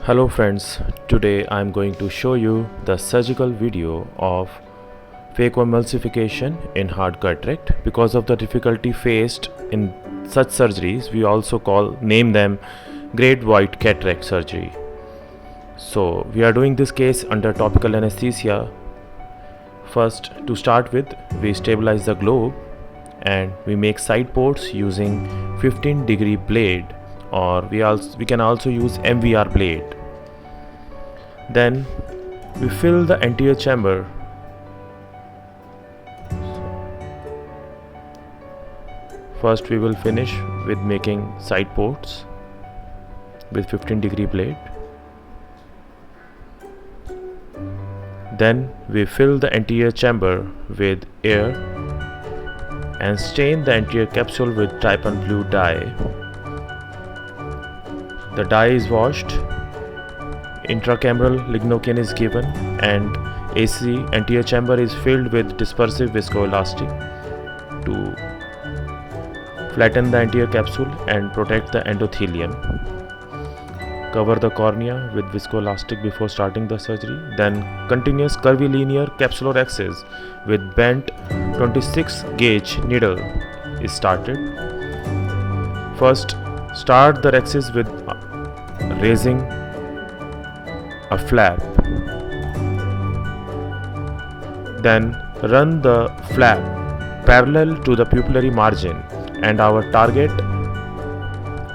Hello friends, today I am going to show you the surgical video of phacoemulsification in hard cataract. Because of the difficulty faced in such surgeries, we also name them great white cataract surgery. So we are doing this case under topical anesthesia. First, to start with, we stabilize the globe and we make side ports using 15-degree blade, or we can also use MVR blade. Then we fill the anterior chamber. First we will finish with making side ports with 15-degree blade. Then we fill the anterior chamber with air and stain the anterior capsule with trypan blue dye. The dye is washed, intracameral lignocaine is given, and AC anterior chamber is filled with dispersive viscoelastic to flatten the anterior capsule and protect the endothelium. Cover the cornea with viscoelastic before starting the surgery. Then continuous curvilinear capsular axis with bent 26 gauge needle is started. First, start the axis with raising a flap. Then run the flap parallel to the pupillary margin, and our target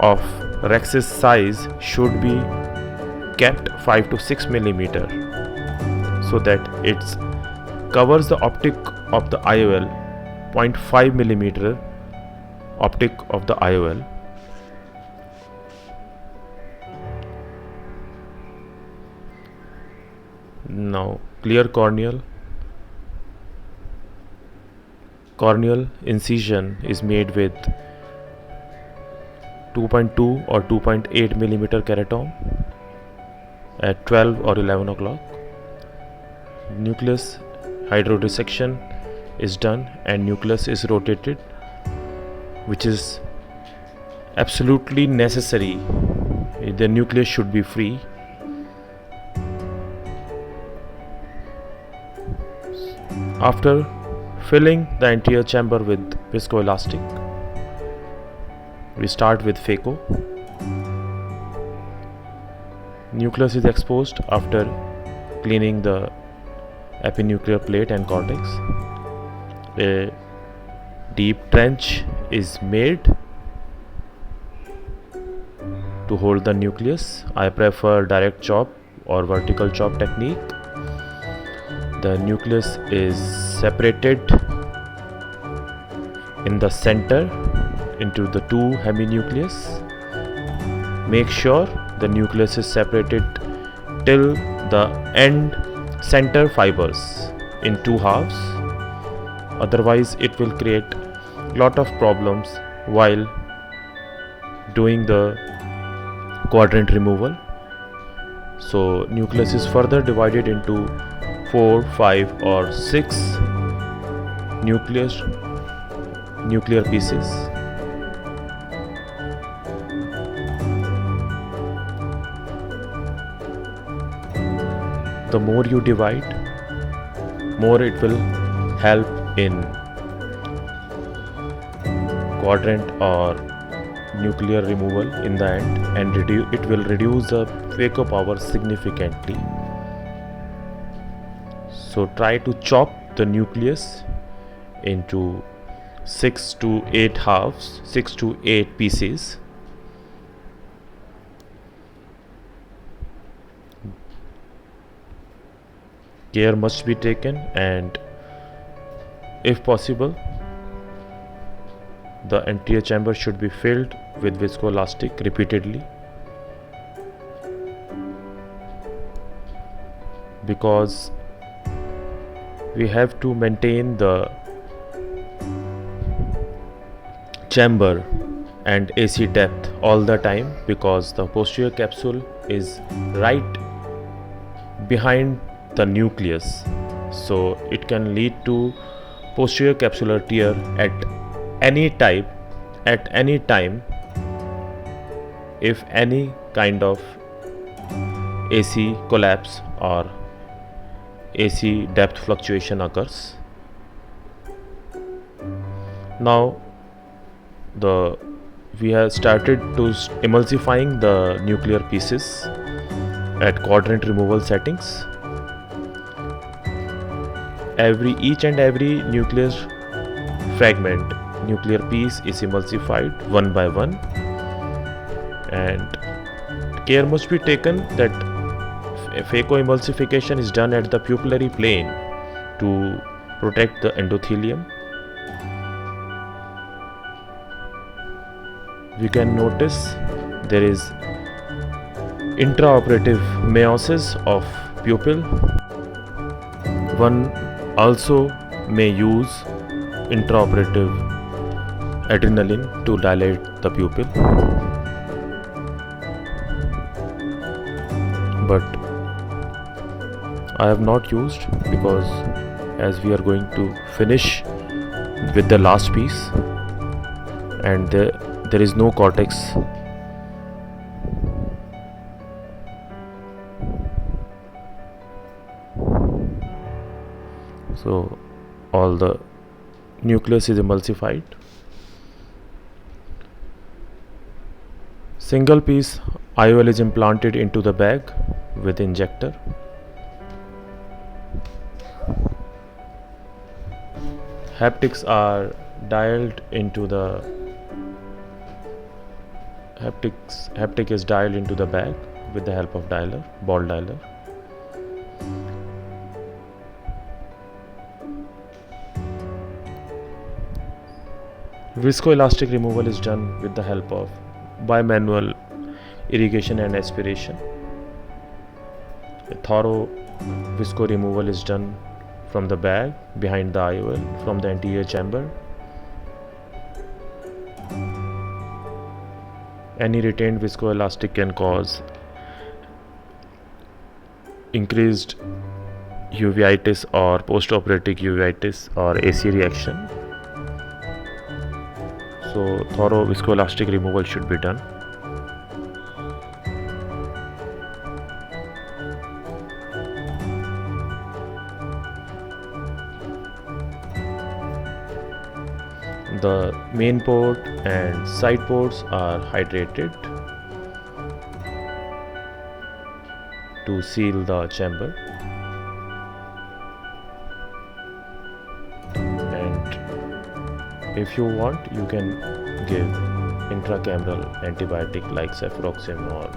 of rhexis size should be kept 5 to 6 millimeter so that it covers the optic of the IOL, 0.5 millimeter optic of the IOL. Now clear corneal incision is made with 2.2 or 2.8 millimeter keratome at 12 or 11 o'clock. Nucleus hydrodissection is done and nucleus is rotated, which is absolutely necessary. The nucleus should be free. After filling the anterior chamber with viscoelastic, we start with phaco. Nucleus is exposed after cleaning the epinuclear plate and cortex. A deep trench is made to hold the nucleus. I prefer direct chop or vertical chop technique. The nucleus is separated in the center into the two heminucleus. Make sure the nucleus is separated till the end center fibers in two halves. Otherwise it will create lot of problems while doing the quadrant removal. So nucleus is further divided into 4, 5 or 6 nuclear pieces. The more you divide, more it will help in quadrant or nuclear removal in the end, and it will reduce the phaco power significantly. So try to chop the nucleus into 6 to 8 halves, 6 to 8 pieces. Care must be taken, and if possible, the anterior chamber should be filled with viscoelastic repeatedly, because we have to maintain the chamber and AC depth all the time, because the posterior capsule is right behind the nucleus, so it can lead to posterior capsular tear at any time if any kind of AC collapse or AC depth fluctuation occurs. Now we have started to emulsifying the nuclear pieces at quadrant removal settings. Each and every nuclear fragment, nuclear piece is emulsified one by one, and care must be taken that phacoemulsification is done at the pupillary plane to protect the endothelium. We can notice there is intraoperative meiosis of pupil. One also may use intraoperative adrenaline to dilate the pupil, but I have not used because as we are going to finish with the last piece and there is no cortex. So all the nucleus is emulsified. Single piece IOL is implanted into the bag with injector. Haptics are dialed into the haptic is dialed into the bag with the help of ball dialer. Viscoelastic removal is done with the help of bimanual irrigation and aspiration. A thorough visco removal is done from the bag behind the IOL from the anterior chamber. Any retained viscoelastic can cause increased uveitis or postoperative uveitis or AC reaction. So thorough viscoelastic removal should be done. The main port and side ports are hydrated to seal the chamber, and if you want you can give intracameral antibiotic like cefuroxime or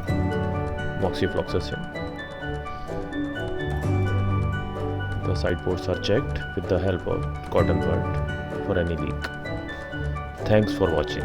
moxifloxacin. The side ports are checked with the help of cotton bud for any leak. Thanks for watching.